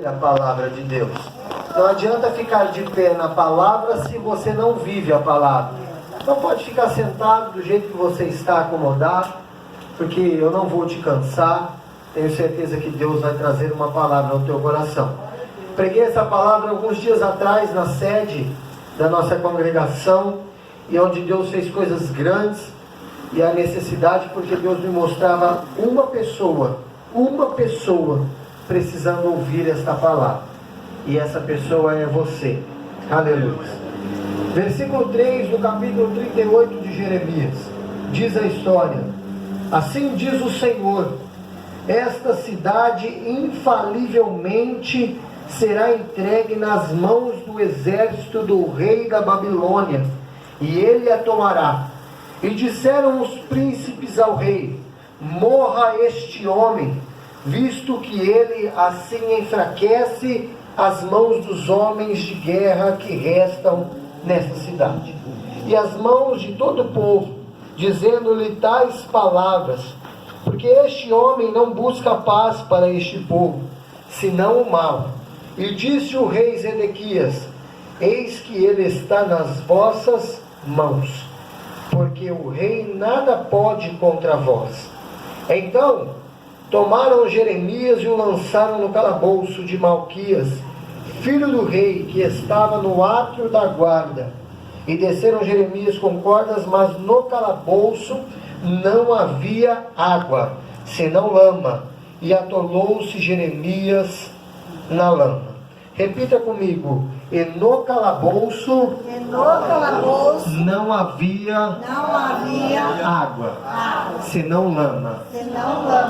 A palavra de Deus. Não adianta ficar de pé na palavra se você não vive a palavra. Não pode ficar sentado do jeito que você está acomodado, porque eu não vou te cansar. Tenho certeza que Deus vai trazer uma palavra ao teu coração. Preguei essa palavra alguns dias atrás na sede da nossa congregação, e onde Deus fez coisas grandes, e a necessidade, porque Deus me mostrava uma pessoa precisando ouvir esta palavra, e essa pessoa é você. Aleluia. Versículo 3 do capítulo 38 de Jeremias, diz a história: assim diz o Senhor, esta cidade infalivelmente será entregue nas mãos do exército do rei da Babilônia, e ele a tomará. E disseram os príncipes ao rei: morra este homem, visto que ele assim enfraquece as mãos dos homens de guerra que restam nesta cidade, e as mãos de todo o povo, dizendo-lhe tais palavras, porque este homem não busca paz para este povo, senão o mal. E disse o rei Zedequias: eis que ele está nas vossas mãos, porque o rei nada pode contra vós. Então tomaram Jeremias e o lançaram no calabouço de Malquias, filho do rei, que estava no átrio da guarda. E desceram Jeremias com cordas, mas no calabouço não havia água, senão lama, e atolou-se Jeremias na lama. Repita comigo: e no calabouço não havia água, senão lama.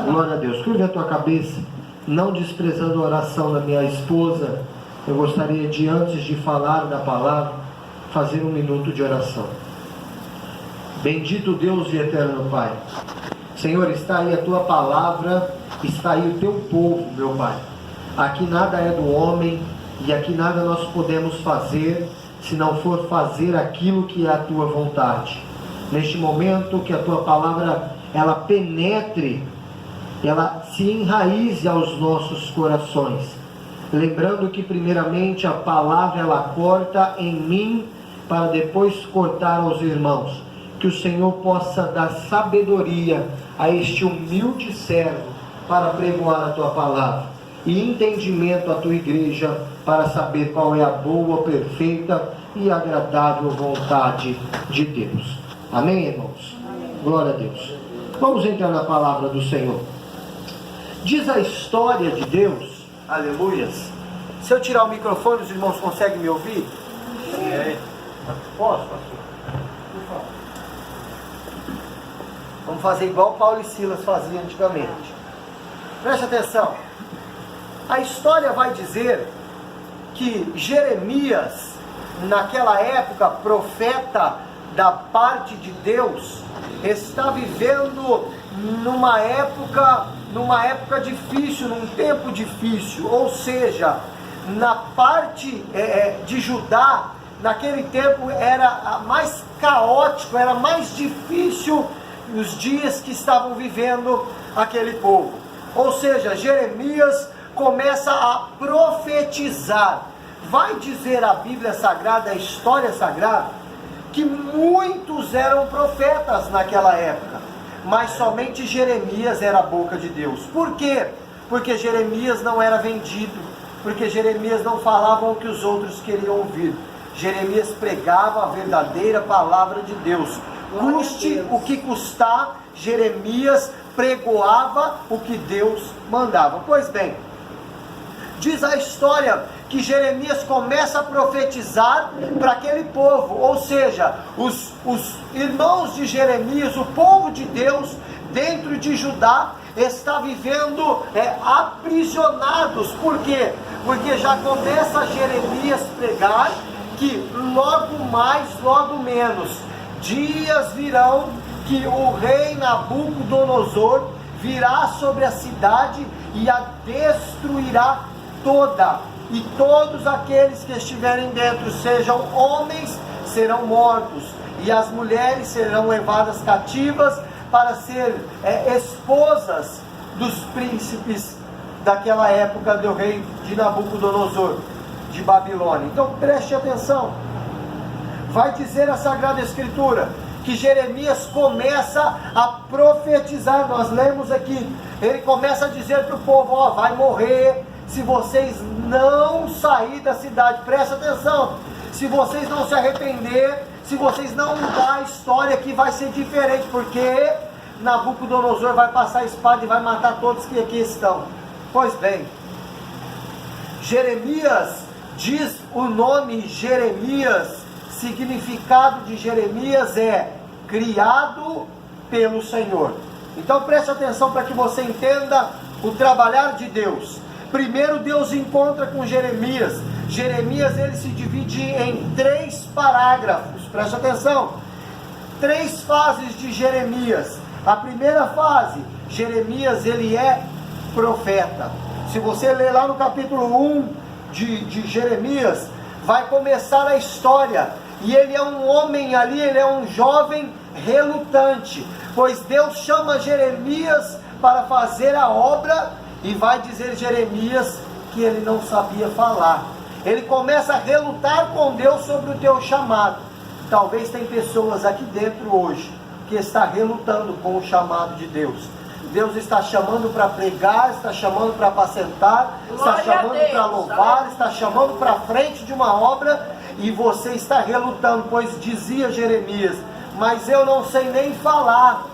Glória a Deus. Curva a tua cabeça, não desprezando a oração da minha esposa. Eu gostaria de, antes de falar da palavra, fazer um minuto de oração. Bendito Deus e eterno Pai, Senhor, está aí a tua palavra, está aí o teu povo, meu Pai. Aqui nada é do homem, e aqui nada nós podemos fazer, se não for fazer aquilo que é a tua vontade. Neste momento, que a tua palavra, ela penetre, ela se enraize aos nossos corações. Lembrando que primeiramente a palavra, ela corta em mim, para depois cortar aos irmãos. Que o Senhor possa dar sabedoria a este humilde servo, para pregoar a tua palavra, e entendimento à tua igreja, para saber qual é a boa, perfeita e agradável vontade de Deus. Amém, irmãos? Amém. Glória a Deus. Vamos entrar na palavra do Senhor. Diz a história de Deus, aleluias. Se eu tirar o microfone, os irmãos conseguem me ouvir? Sim. Posso, pastor? Por favor. Vamos fazer igual Paulo e Silas faziam antigamente. Preste atenção. A história vai dizer que Jeremias, naquela época, profeta da parte de Deus, está vivendo numa época difícil, num tempo difícil. Ou seja, na parte de Judá, naquele tempo era mais caótico, era mais difícil os dias que estavam vivendo aquele povo. Ou seja, Jeremias começa a profetizar. Vai dizer a Bíblia Sagrada, a história sagrada, que muitos eram profetas naquela época, mas somente Jeremias era a boca de Deus. Por quê? Porque Jeremias não era vendido, porque Jeremias não falava o que os outros queriam ouvir. Jeremias pregava a verdadeira palavra de Deus. Custe o que custar, Jeremias pregoava o que Deus mandava. Pois bem, diz a história que Jeremias começa a profetizar para aquele povo, ou seja, os irmãos de Jeremias, o povo de Deus dentro de Judá, está vivendo aprisionados. Por quê? Porque já começa Jeremias pregar que logo mais, logo menos, dias virão que o rei Nabucodonosor virá sobre a cidade e a destruirá toda, e todos aqueles que estiverem dentro, sejam homens, serão mortos, e as mulheres serão levadas cativas para ser esposas dos príncipes daquela época do rei de Nabucodonosor, de Babilônia. Então preste atenção. Vai dizer a Sagrada Escritura que Jeremias começa a profetizar. Nós lemos aqui, ele começa a dizer para o povo: ó, vai morrer se vocês não sair da cidade. Presta atenção, se vocês não se arrepender, se vocês não mudar a história, que vai ser diferente, porque Nabucodonosor vai passar a espada e vai matar todos que aqui estão. Pois bem, Jeremias, diz o nome Jeremias, significado de Jeremias é criado pelo Senhor. Então preste atenção para que você entenda o trabalhar de Deus. Primeiro Deus encontra com Jeremias. Jeremias, ele se divide em 3 parágrafos. Preste atenção. 3 fases de Jeremias. A primeira fase, Jeremias, ele é profeta. Se você ler lá no capítulo 1 de Jeremias, vai começar a história. E ele é um homem ali, ele é um jovem relutante, pois Deus chama Jeremias para fazer a obra, e vai dizer Jeremias que ele não sabia falar. Ele começa a relutar com Deus sobre o teu chamado. Talvez tem pessoas aqui dentro hoje que está relutando com o chamado de Deus. Deus está chamando para pregar, está chamando para apacentar, está chamando para louvar, está chamando para frente de uma obra, e você está relutando, pois dizia Jeremias: mas eu não sei nem falar.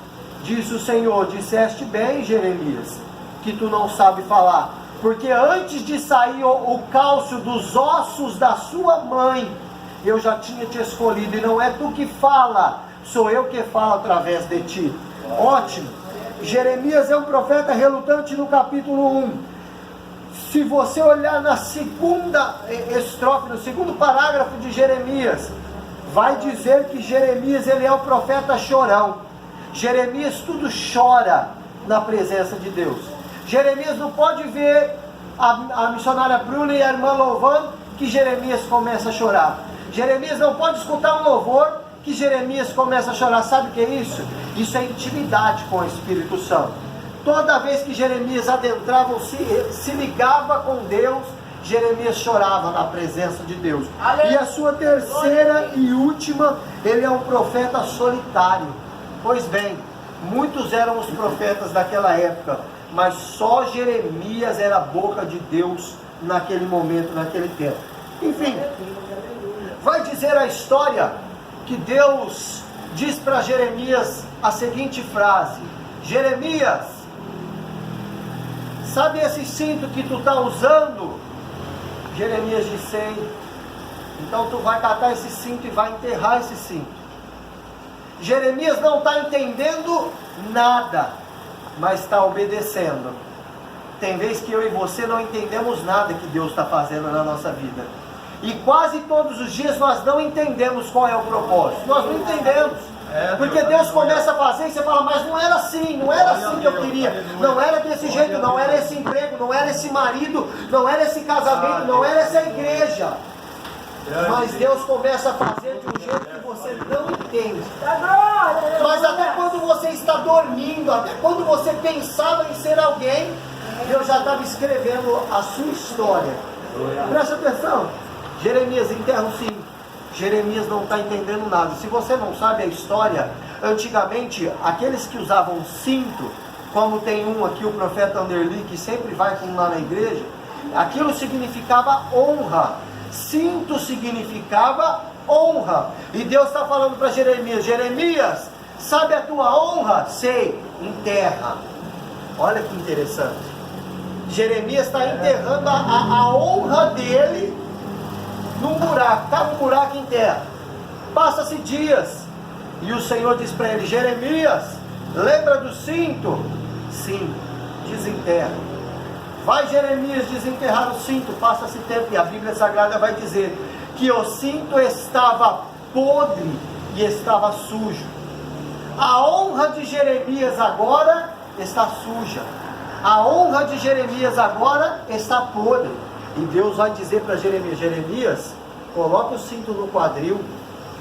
Diz o Senhor: disseste bem, Jeremias, que tu não sabe falar, porque antes de sair o cálcio dos ossos da sua mãe, eu já tinha te escolhido, e não é tu que fala, sou eu que falo através de ti. Ótimo. Jeremias é um profeta relutante no capítulo 1. Se você olhar na segunda estrofe, no segundo parágrafo de Jeremias, vai dizer que Jeremias, ele é o profeta chorão. Jeremias tudo chora na presença de Deus. Jeremias não pode ver a missionária Bruna e a irmã louvando que Jeremias começa a chorar. Jeremias não pode escutar um louvor que Jeremias começa a chorar. Sabe o que é isso? Isso é intimidade com o Espírito Santo. Toda vez que Jeremias adentrava, se ligava com Deus, Jeremias chorava na presença de Deus. Aleluia. E a sua terceira e última, ele é um profeta solitário. Pois bem, muitos eram os profetas daquela época, mas só Jeremias era a boca de Deus naquele momento, naquele tempo. Enfim, vai dizer a história que Deus diz para Jeremias a seguinte frase: Jeremias, sabe esse cinto que tu está usando? Jeremias disse: sei. Então tu vai catar esse cinto e vai enterrar esse cinto. Jeremias não está entendendo nada, mas está obedecendo. Tem vezes que eu e você não entendemos nada que Deus está fazendo na nossa vida, e quase todos os dias nós não entendemos qual é o propósito. Nós não entendemos, porque Deus começa a fazer e você fala: mas não era assim, não era assim que eu queria, não era desse jeito, não era esse emprego, não era esse marido, não era esse casamento, não era essa igreja. Mas Deus começa a fazer de um jeito que você não entende. Mas até quando você está dormindo, até quando você pensava em ser alguém, Deus já estava escrevendo a sua história. Presta atenção. Jeremias enterra o cinto. Jeremias não está entendendo nada. Se você não sabe a história, antigamente aqueles que usavam cinto, como tem um aqui, o profeta Anderli, que sempre vai com lá na igreja, aquilo significava honra. Cinto significava honra. E Deus está falando para Jeremias: Jeremias, sabe a tua honra? Sei, enterra. Olha que interessante. Jeremias está enterrando a honra dele num buraco. Está num buraco em terra. Passa-se dias e o Senhor diz para ele: Jeremias, lembra do cinto? Sim, desenterra. Vai Jeremias desenterrar o cinto. Passa-se tempo e a Bíblia Sagrada vai dizer que o cinto estava podre e estava sujo. A honra de Jeremias agora está suja. A honra de Jeremias agora está podre. E Deus vai dizer para Jeremias: Jeremias, coloca o cinto no quadril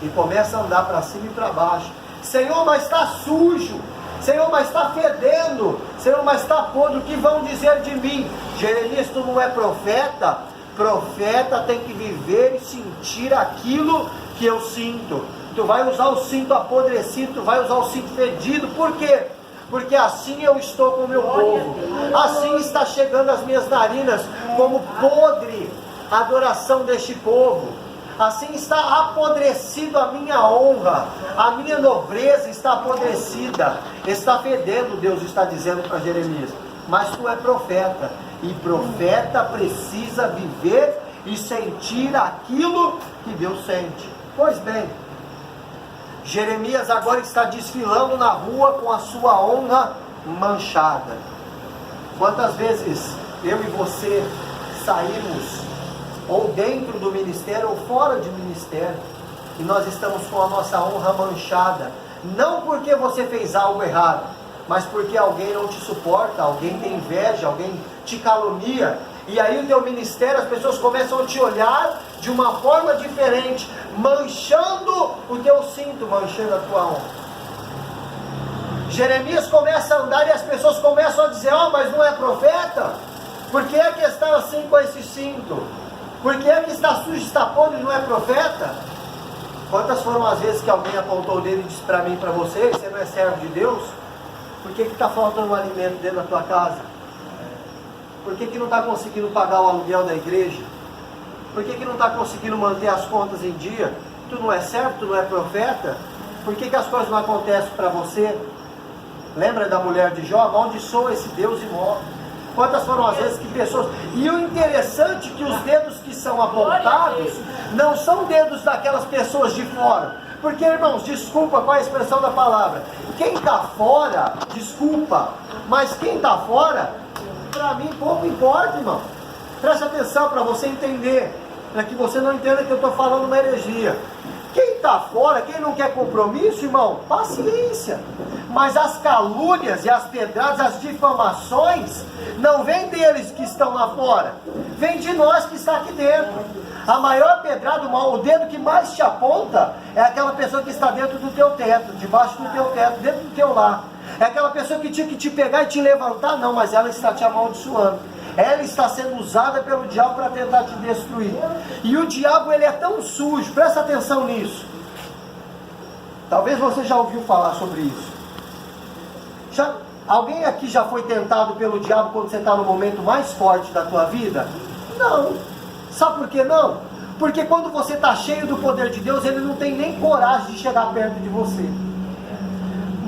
e começa a andar para cima e para baixo. Senhor, mas está sujo. Senhor, mas está fedendo. Senhor, mas está podre. O que vão dizer de mim? Jeremias, tu não é profeta? Profeta tem que viver e sentir aquilo que eu sinto. Tu vai usar o cinto apodrecido, tu vai usar o cinto fedido. Por quê? Porque assim eu estou com o meu povo. Assim está chegando as minhas narinas, como podre a adoração deste povo. Assim está apodrecido a minha honra, a minha nobreza está apodrecida, está fedendo, Deus está dizendo para Jeremias. Mas tu é profeta, e profeta precisa viver e sentir aquilo que Deus sente. Pois bem, Jeremias agora está desfilando na rua com a sua honra manchada. Quantas vezes eu e você saímos, ou dentro do ministério, ou fora de ministério, e nós estamos com a nossa honra manchada, não porque você fez algo errado, mas porque alguém não te suporta, alguém tem inveja, alguém te calunia, e aí o teu ministério, as pessoas começam a te olhar de uma forma diferente, manchando o teu cinto, manchando a tua honra. Jeremias começa a andar e as pessoas começam a dizer, mas não é profeta? Por que é que está assim com esse cinto? Por que é que está sujo, está podre e não é profeta? Quantas foram as vezes que alguém apontou o dedo e disse para mim e para você, você não é servo de Deus? Por que está faltando um alimento dentro da tua casa? Por que não está conseguindo pagar o aluguel da igreja? Por que não está conseguindo manter as contas em dia? Tu não é servo, tu não é profeta? Por que as coisas não acontecem para você? Lembra da mulher de Jó? Amaldiçoa esse Deus e morre. Quantas foram as vezes que pessoas... E o interessante é que os dedos que são apontados não são dedos daquelas pessoas de fora. Porque, irmãos, desculpa, qual é a expressão da palavra? Quem está fora, desculpa, mas quem está fora, para mim pouco importa, irmão. Preste atenção para você entender, para que você não entenda que eu estou falando uma heresia. Quem está fora, quem não quer compromisso, irmão, paciência. Mas as calúnias e as pedradas, as difamações, não vem deles que estão lá fora, vem de nós que está aqui dentro. A maior pedrada, o dedo que mais te aponta, é aquela pessoa que está dentro do teu teto, debaixo do teu teto, dentro do teu lar. É aquela pessoa que tinha que te pegar e te levantar, não, mas ela está te amaldiçoando. Ela está sendo usada pelo diabo para tentar te destruir. E o diabo, ele é tão sujo, presta atenção nisso. Talvez você já ouviu falar sobre isso. Alguém aqui já foi tentado pelo diabo quando você está no momento mais forte da tua vida? Não. Sabe por que não? Porque quando você está cheio do poder de Deus, ele não tem nem coragem de chegar perto de você.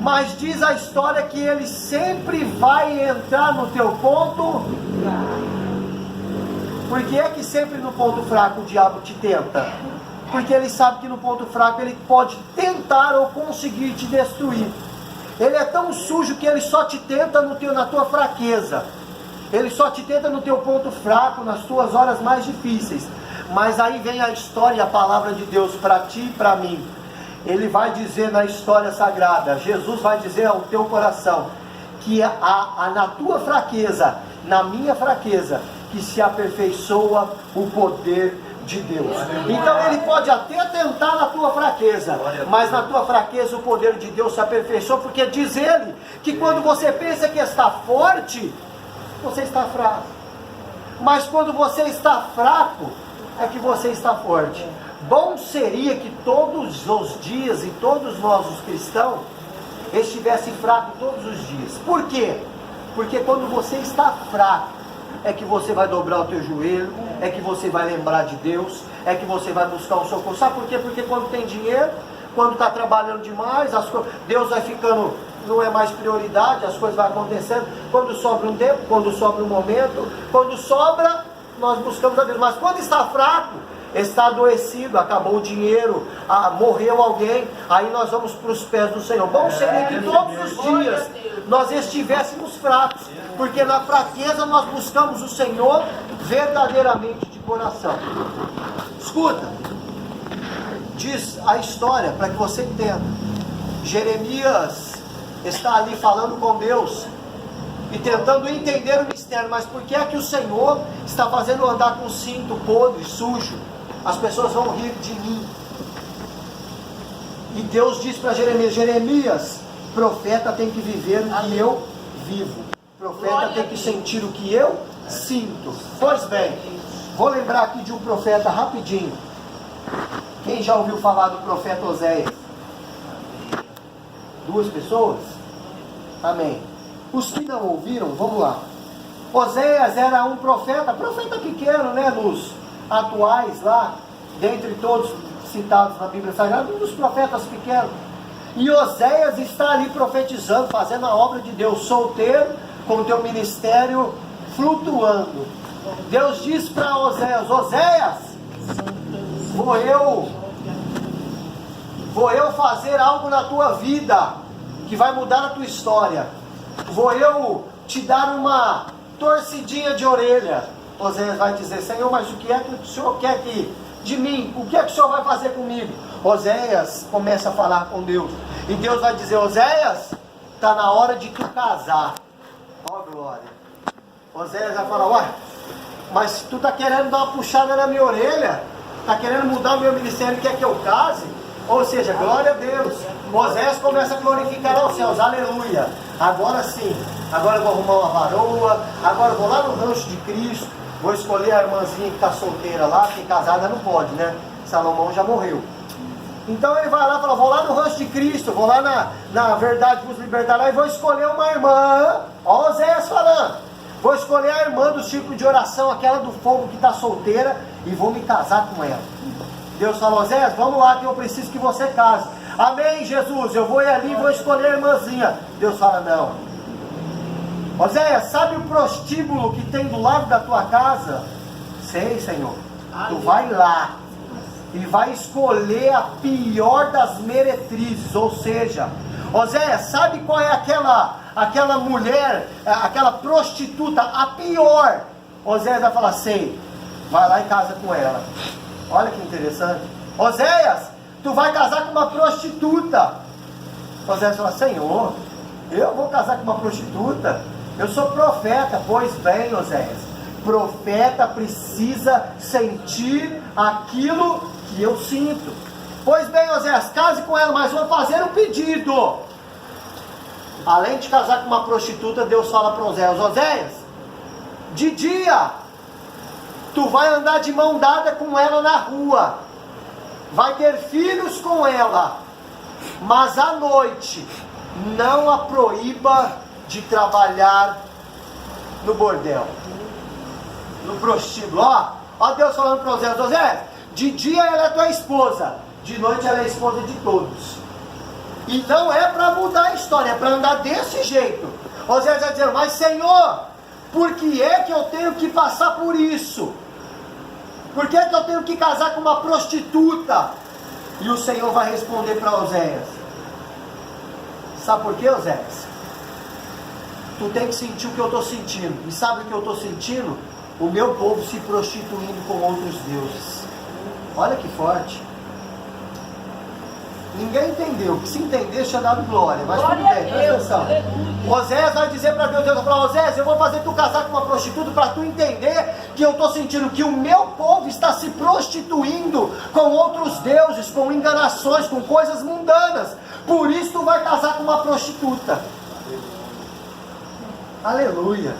Mas diz a história que ele sempre vai entrar no teu ponto. Por que é que sempre no ponto fraco o diabo te tenta? Porque ele sabe que no ponto fraco ele pode tentar ou conseguir te destruir. Ele é tão sujo que ele só te tenta na tua fraqueza. Ele só te tenta no teu ponto fraco, nas tuas horas mais difíceis. Mas aí vem a história e a palavra de Deus para ti e para mim. Ele vai dizer na história sagrada, Jesus vai dizer ao teu coração, que na tua fraqueza, na minha fraqueza, que se aperfeiçoa o poder de Deus. Então ele pode até tentar na tua fraqueza, mas na tua fraqueza o poder de Deus se aperfeiçoa, porque diz ele, que quando você pensa que está forte, você está fraco. Mas quando você está fraco, é que você está forte. Bom seria que todos os dias, e todos nós os cristãos, estivessem fracos todos os dias. Por quê? Porque quando você está fraco, é que você vai dobrar o teu joelho, é que você vai lembrar de Deus, é que você vai buscar um socorro. Sabe por quê? Porque quando tem dinheiro, quando está trabalhando demais, Deus vai ficando, não é mais prioridade, as coisas vão acontecendo. Quando sobra um tempo, quando sobra um momento, quando sobra, nós buscamos a Deus. Mas quando está fraco, está adoecido, acabou o dinheiro, morreu alguém, aí nós vamos para os pés do Senhor. Bom seria que todos os dias nós estivéssemos fracos, porque na fraqueza nós buscamos o Senhor verdadeiramente de coração. Escuta, diz a história para que você entenda. Jeremias está ali falando com Deus e tentando entender o mistério, mas por que é que o Senhor está fazendo eu andar com o cinto podre, sujo? As pessoas vão rir de mim. E Deus diz para Jeremias: Jeremias, Profeta tem que viver o que eu vivo. Profeta tem que sentir o que eu sinto. Pois bem, vou lembrar aqui de um profeta rapidinho. Quem já ouviu falar do profeta Oséias? 2 pessoas? Amém. Os que não ouviram, vamos lá. Oséias era um profeta pequeno, né, nos atuais lá, dentre todos citados na Bíblia Sagrada, um dos profetas pequenos. E Oséias está ali profetizando, fazendo a obra de Deus, solteiro, com o teu ministério flutuando. Deus diz para Oséias: Oséias, vou eu fazer algo na tua vida, que vai mudar a tua história. Vou eu te dar uma torcidinha de orelha. Oséias vai dizer: Senhor, mas o que é que o Senhor quer de mim? O que é que o Senhor vai fazer comigo? Oséias começa a falar com Deus. E Deus vai dizer: Oséias, está na hora de tu casar. Ó glória. Oséias vai falar: ué, mas tu está querendo dar uma puxada na minha orelha? Está querendo mudar o meu ministério e quer que eu case? Ou seja, glória a Deus. Oséias começa a glorificar aos céus, aleluia. Agora sim, agora eu vou arrumar uma varoa, agora eu vou lá no rancho de Cristo, vou escolher a irmãzinha que está solteira lá, porque casada não pode, né? Salomão já morreu. Então ele vai lá e fala: vou lá no rancho de Cristo, vou lá na verdade vos libertará e vou escolher uma irmã. Ó Oséias falando: vou escolher a irmã do círculo de oração, aquela do fogo que está solteira, e vou me casar com ela. Deus falou: Oséias, vamos lá que eu preciso que você case. Amém, Jesus, eu vou ir ali e vou escolher a irmãzinha. Deus fala: não. Oséias, sabe o prostíbulo que tem do lado da tua casa? Sei, Senhor. Tu vai lá e vai escolher a pior das meretrizes. Ou seja, Oséias, sabe qual é aquela mulher, aquela prostituta, a pior? Oséias vai falar: sei. Vai lá e casa com ela. Olha que interessante. Oséias, tu vai casar com uma prostituta. Oséias fala: Senhor, eu vou casar com uma prostituta? Eu sou profeta. Pois bem, Oséias, profeta precisa sentir aquilo que eu sinto. Pois bem, Oséias, case com ela, mas vou fazer um pedido. Além de casar com uma prostituta, Deus fala para Oséias: Oséias, de dia tu vai andar de mão dada com ela na rua, vai ter filhos com ela, mas à noite não a proíba de trabalhar no bordel, no prostíbulo. Ó Deus falando para Oséias: Oséias, de dia ela é tua esposa, de noite ela é esposa de todos. E não é para mudar a história, é para andar desse jeito. Oséias vai dizer: mas Senhor, por que é que eu tenho que passar por isso? Por que é que eu tenho que casar com uma prostituta? E o Senhor vai responder para Oséias: sabe por quê, Oséias? Tu tem que sentir o que eu estou sentindo. E sabe o que eu estou sentindo? O meu povo se prostituindo com outros deuses. Olha que forte. Ninguém entendeu. Se entendesse, tinha dado glória. Mas tudo bem, presta atenção. Oséias vai dizer para Deus: Deus vai falar: Oséias, eu vou fazer tu casar com uma prostituta para tu entender que eu estou sentindo que o meu povo está se prostituindo com outros deuses, com enganações, com coisas mundanas. Por isso tu vai casar com uma prostituta. Aleluia.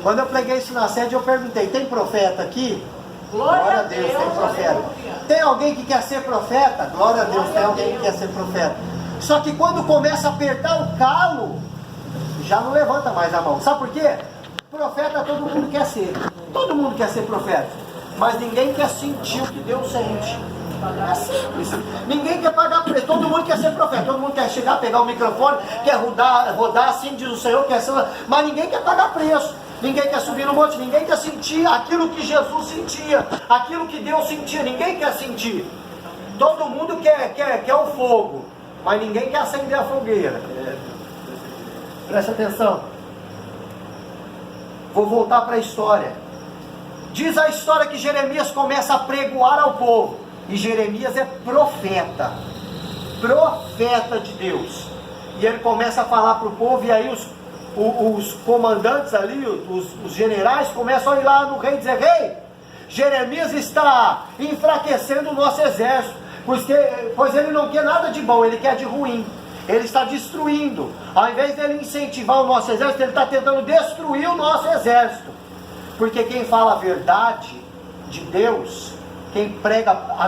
Quando eu preguei isso na sede, eu perguntei: tem profeta aqui? Glória a Deus, tem profeta. Tem alguém que quer ser profeta? Glória a Deus, tem alguém que quer ser profeta. Só que quando começa a apertar o calo, já não levanta mais a mão. Sabe por quê? Profeta todo mundo quer ser. Todo mundo quer ser profeta. Mas ninguém quer sentir o que Deus sente. É simples. Ninguém quer pagar preço. Todo mundo quer ser profeta. Todo mundo quer chegar, pegar o microfone, quer rodar assim, diz o Senhor, quer ser... mas ninguém quer pagar preço. Ninguém quer subir no monte, ninguém quer sentir aquilo que Jesus sentia, aquilo que Deus sentia, ninguém quer sentir. Todo mundo quer o fogo, mas ninguém quer acender a fogueira. Presta atenção. Vou voltar para a história. Diz a história que Jeremias começa a pregoar ao povo, e Jeremias é profeta de Deus, e ele começa a falar para o povo, e aí os comandantes ali, os generais começam a ir lá no rei e dizer: rei, Jeremias está enfraquecendo o nosso exército, pois ele não quer nada de bom, ele quer de ruim. Ele está destruindo. Ao invés dele incentivar o nosso exército, ele está tentando destruir o nosso exército. Porque quem fala a verdade de Deus, quem prega a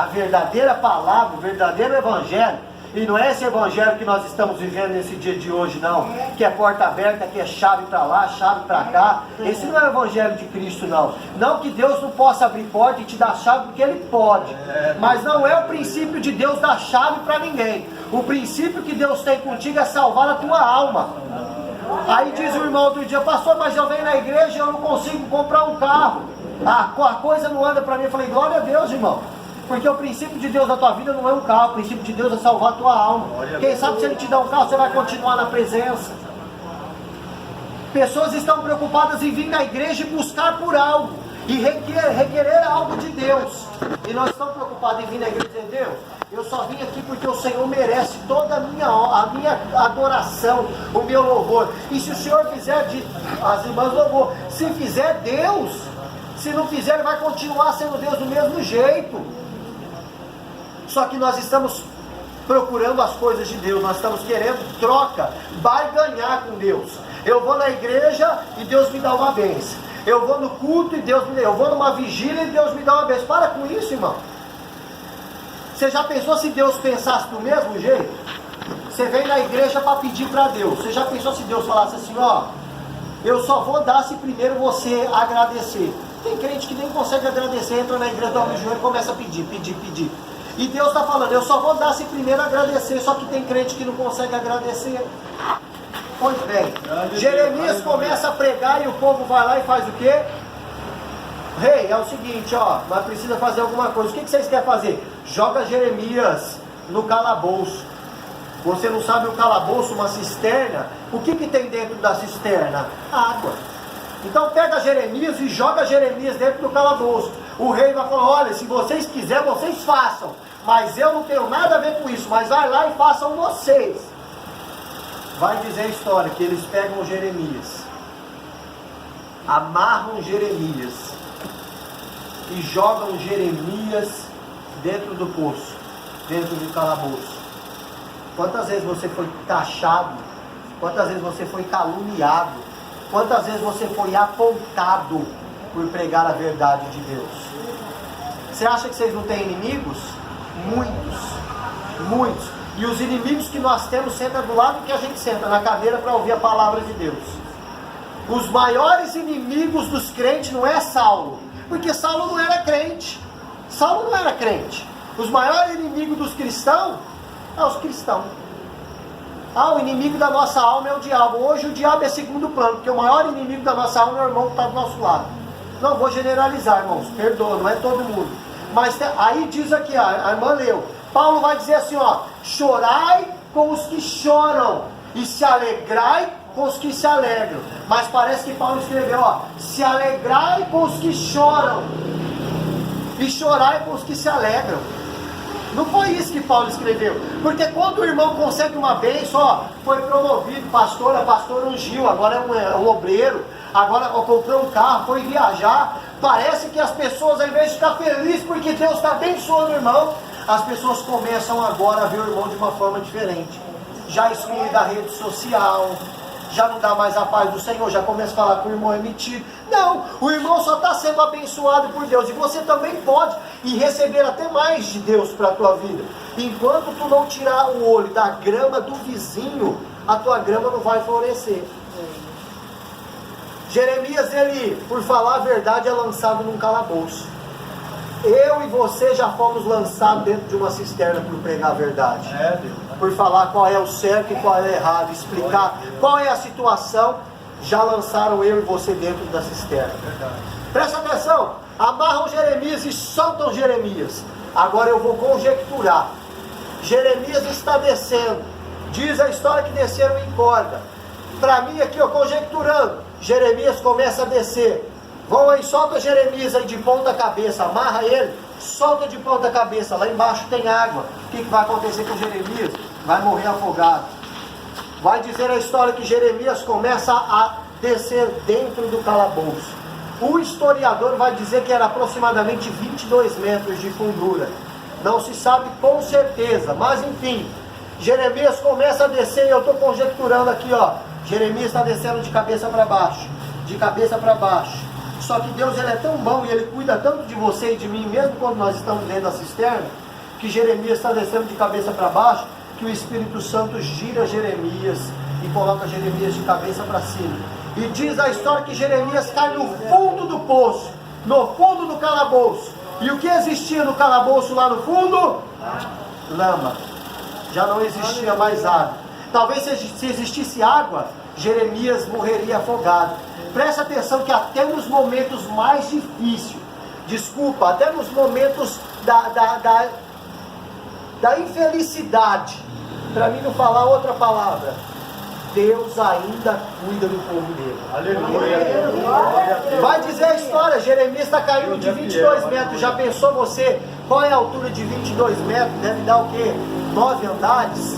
verdadeira palavra, o verdadeiro evangelho, e não é esse evangelho que nós estamos vivendo nesse dia de hoje, não, que é porta aberta, que é chave para lá, chave para cá. Esse não é o evangelho de Cristo, não. Não que Deus não possa abrir porta e te dar chave, porque Ele pode, mas não é o princípio de Deus dar chave para ninguém. O princípio que Deus tem contigo é salvar a tua alma. Aí diz o irmão outro dia: pastor, mas eu venho na igreja e eu não consigo comprar um carro, a coisa não anda para mim. Eu falei: glória a Deus, irmão. Porque o princípio de Deus na tua vida não é um carro, o princípio de Deus é salvar a tua alma. Quem sabe se Ele te dá um carro, você vai continuar na presença. Pessoas estão preocupadas em vir na igreja e buscar por algo, e requerer algo de Deus. E nós estamos preocupados em vir na igreja e dizer: Deus, eu só vim aqui porque o Senhor merece toda a minha adoração, o meu louvor. E se o Senhor fizer, as irmãs louvor, se fizer, Deus. Se não fizer, Ele vai continuar sendo Deus do mesmo jeito. Só que nós estamos procurando as coisas de Deus, nós estamos querendo troca, vai ganhar com Deus. Eu vou na igreja e Deus me dá uma bênção. Eu vou no culto e Deus me dá. Eu vou numa vigília e Deus me dá uma bênção. Para com isso, irmão. Você já pensou se Deus pensasse do mesmo jeito? Você vem na igreja para pedir para Deus. Você já pensou se Deus falasse assim: ó, eu só vou dar se primeiro você agradecer. Tem crente que nem consegue agradecer, entra na igreja, dobra o joelho e começa a pedir. E Deus está falando: eu só vou dar se primeiro agradecer. Só que tem crente que não consegue agradecer. Pois bem, Jeremias começa a pregar e o povo vai lá e faz o quê? Rei, é o seguinte, ó, mas precisa fazer alguma coisa. O que vocês querem fazer? Joga Jeremias no calabouço. Você não sabe o calabouço, uma cisterna? O que tem dentro da cisterna? Água. Então pega Jeremias e joga Jeremias dentro do calabouço. O rei vai falar: olha, se vocês quiserem, vocês façam, mas eu não tenho nada a ver com isso, mas vai lá e façam vocês. Vai dizer a história que eles pegam Jeremias, amarram Jeremias e jogam Jeremias dentro do poço, dentro do calabouço. Quantas vezes você foi taxado? Quantas vezes você foi caluniado? Quantas vezes você foi apontado por pregar a verdade de Deus? Você acha que vocês não têm inimigos? Muitos. E os inimigos que nós temos sentam do lado que a gente senta, na cadeira, para ouvir a palavra de Deus. Os maiores inimigos dos crentes não é Saulo, porque Saulo não era crente. Os maiores inimigos dos cristãos é os cristãos. O inimigo da nossa alma é o diabo. Hoje o diabo é segundo plano, porque o maior inimigo da nossa alma é o irmão que está do nosso lado. Não vou generalizar, irmãos, perdoa, não é todo mundo. Mas aí diz aqui, a irmã leu, Paulo vai dizer assim, ó: chorai com os que choram e se alegrai com os que se alegram. Mas parece que Paulo escreveu, ó: se alegrai com os que choram e chorai com os que se alegram. Não foi isso que Paulo escreveu. Porque quando o irmão consegue uma bênção, ó, foi promovido, pastor ungiu, agora é um obreiro, agora comprou um carro, foi viajar. Parece que as pessoas, ao invés de ficar felizes porque Deus está abençoando o irmão, as pessoas começam agora a ver o irmão de uma forma diferente. Já exclui da rede social, já não dá mais a paz do Senhor, já começa a falar que o irmão é metido. Não, o irmão só está sendo abençoado por Deus, e você também pode e receber até mais de Deus para a tua vida. Enquanto tu não tirar o olho da grama do vizinho, a tua grama não vai florescer. Jeremias, ele, por falar a verdade, é lançado num calabouço. Eu e você já fomos lançados dentro de uma cisterna por pregar a verdade. Por falar qual é o certo e qual é o errado, explicar qual é a situação, já lançaram eu e você dentro da cisterna. Presta atenção, amarram Jeremias e soltam Jeremias. Agora eu vou conjecturar. Jeremias está descendo, diz a história que desceram em corda. Para mim aqui, ó, conjecturando, Jeremias começa a descer. Vão aí, solta Jeremias aí de ponta cabeça, amarra ele, solta de ponta cabeça, lá embaixo tem água. O que vai acontecer com Jeremias? Vai morrer afogado. Vai dizer a história que Jeremias começa a descer dentro do calabouço. O historiador vai dizer que era aproximadamente 22 metros de fundura. Não se sabe com certeza, mas enfim, Jeremias começa a descer, e eu estou conjecturando aqui, ó. Jeremias está descendo de cabeça para baixo, de cabeça para baixo. Só que Deus, ele é tão bom e ele cuida tanto de você e de mim, mesmo quando nós estamos dentro da cisterna, que Jeremias está descendo de cabeça para baixo, que o Espírito Santo gira Jeremias e coloca Jeremias de cabeça para cima. E diz a história que Jeremias cai no fundo do poço, no fundo do calabouço. E o que existia no calabouço lá no fundo? Lama. Já não existia mais água. Talvez se existisse água, Jeremias morreria afogado. Presta atenção que até nos momentos mais difíceis, até nos momentos da infelicidade, para mim não falar outra palavra, Deus ainda cuida do povo dele. Aleluia. Vai dizer a história, Jeremias está caindo de 22 metros. Já pensou você qual é a altura de 22 metros? Deve dar o quê? 9 andares?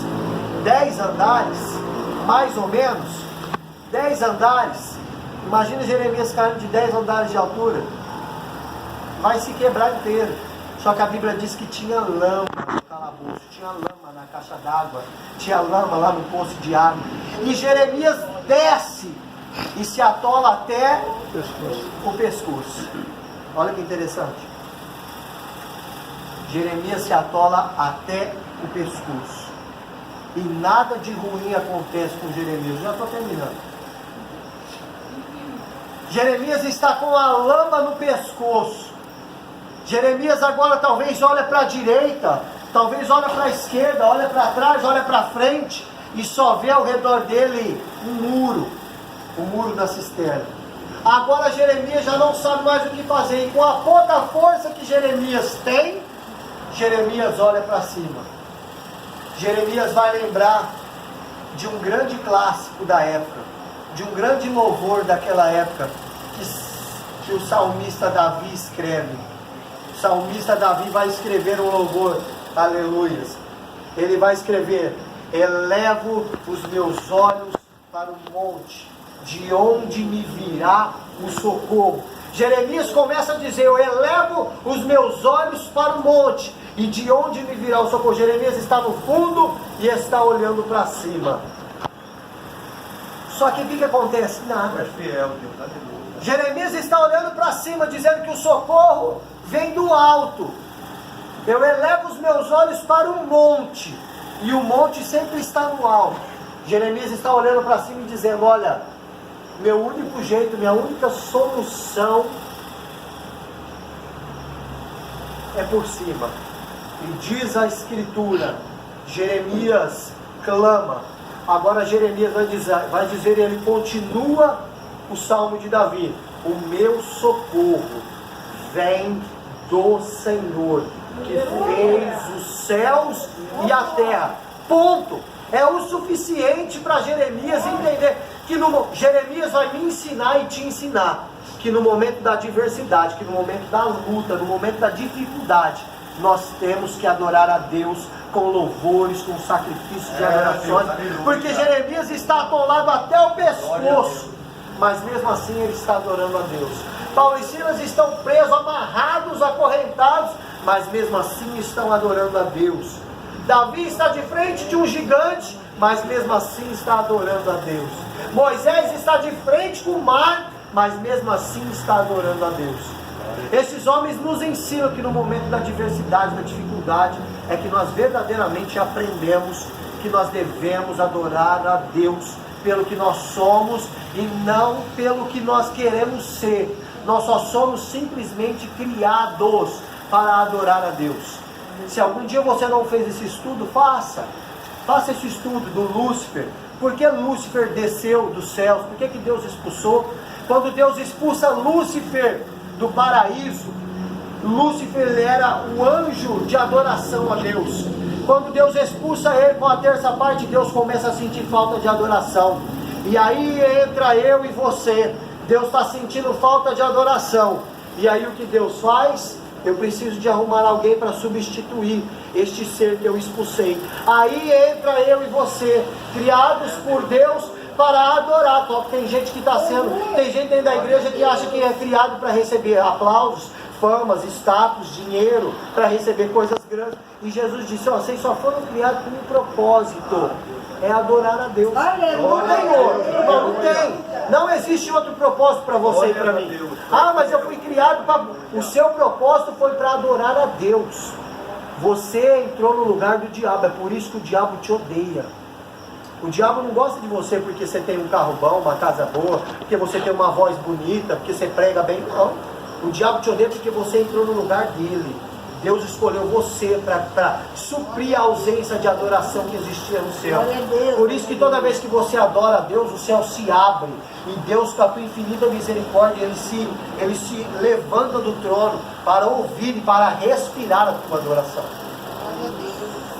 10 andares? Mais ou menos? 10 andares. Imagina Jeremias caindo de 10 andares de altura. Vai se quebrar inteiro. Só que a Bíblia diz que tinha lama no calabouço, tinha lama na caixa d'água, tinha lama lá no poço de água. E Jeremias desce e se atola até o pescoço. Olha que interessante. Jeremias se atola até o pescoço. E nada de ruim acontece com Jeremias. Já estou terminando. Jeremias está com a lama no pescoço. Jeremias agora talvez olha para a direita, talvez olha para a esquerda, olha para trás, olha para frente, e só vê ao redor dele um muro, o muro da cisterna. Agora Jeremias já não sabe mais o que fazer, e com a pouca força que Jeremias tem, Jeremias olha para cima. Jeremias vai lembrar de um grande clássico da época, de um grande louvor daquela época, que o salmista Davi escreve. O salmista Davi vai escrever um louvor, aleluias. Ele vai escrever: elevo os meus olhos para o monte, de onde me virá o socorro. Jeremias começa a dizer: eu elevo os meus olhos para o monte, e de onde me virá o socorro? Jeremias está no fundo e está olhando para cima. Só que o que acontece? Nada. Jeremias está olhando para cima, dizendo que o socorro vem do alto. Eu elevo os meus olhos para o monte, e o monte sempre está no alto. Jeremias está olhando para cima e dizendo: olha, meu único jeito, minha única solução é por cima. E diz a Escritura, Jeremias clama. Agora Jeremias vai dizer, ele continua o Salmo de Davi: o meu socorro vem do Senhor, que fez os céus e a terra. Ponto. É o suficiente para Jeremias entender que Jeremias vai me ensinar e te ensinar que no momento da adversidade, que no momento da luta, no momento da dificuldade, nós temos que adorar a Deus com louvores, com sacrifícios de adorações, porque Jeremias está atolado até o pescoço, mas mesmo assim ele está adorando a Deus. Paulo e Silas estão presos, amarrados, acorrentados, mas mesmo assim estão adorando a Deus. Davi está de frente de um gigante, mas mesmo assim está adorando a Deus. Moisés está de frente com o mar, mas mesmo assim está adorando a Deus. Esses homens nos ensinam que no momento da adversidade, da dificuldade, é que nós verdadeiramente aprendemos que nós devemos adorar a Deus pelo que nós somos e não pelo que nós queremos ser. Nós só somos simplesmente criados para adorar a Deus. Se algum dia você não fez esse estudo, faça esse estudo do Lúcifer. Por que Lúcifer desceu dos céus? Por que Deus expulsou? Quando Deus expulsa Lúcifer do paraíso, Lúcifer era o anjo de adoração a Deus. Quando Deus expulsa ele com a terça parte, Deus começa a sentir falta de adoração. E aí entra eu e você. Deus está sentindo falta de adoração. E aí o que Deus faz? Eu preciso de arrumar alguém para substituir este ser que eu expulsei. Aí entra eu e você, criados por Deus para adorar. Tem gente que está sendo, tem gente dentro da igreja que acha que é criado para receber aplausos, famas, status, dinheiro, para receber coisas grandes. E Jesus disse, ó, vocês só foram criados com um propósito, é adorar a Deus. Não tem outro, não tem. Não existe outro propósito para você e para mim. Ah, mas eu fui criado para... O seu propósito foi para adorar a Deus. Você entrou no lugar do diabo, é por isso que o diabo te odeia. O diabo não gosta de você porque você tem um carro bom, uma casa boa, porque você tem uma voz bonita, porque você prega bem, não. O diabo te odeia porque você entrou no lugar dele. Deus escolheu você para suprir a ausência de adoração que existia no céu. Por isso que toda vez que você adora a Deus, o céu se abre. E Deus, com a tua infinita misericórdia, ele se levanta do trono para ouvir e para respirar a tua adoração.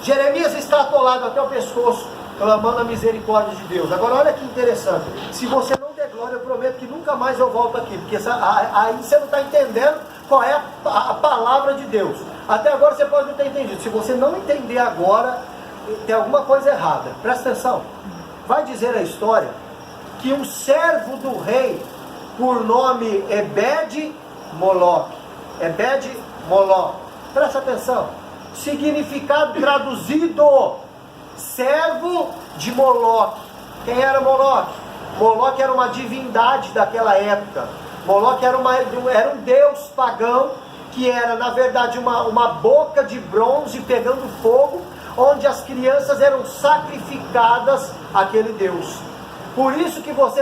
Jeremias está atolado até o pescoço, clamando a misericórdia de Deus. Agora olha que interessante. Se você não der glória, eu prometo que nunca mais eu volto aqui. Porque aí você não está entendendo qual é a palavra de Deus. Até agora você pode não ter entendido. Se você não entender agora, tem alguma coisa errada. Presta atenção. Vai dizer a história que um servo do rei, por nome Ebed-Moloque. Ebed-Moloque. Presta atenção. Significado traduzido: servo de Moloque. Quem era Moloque? Moloque era uma divindade daquela época. Moloque era um deus pagão, que era na verdade uma boca de bronze pegando fogo, onde as crianças eram sacrificadas àquele deus. Por isso que você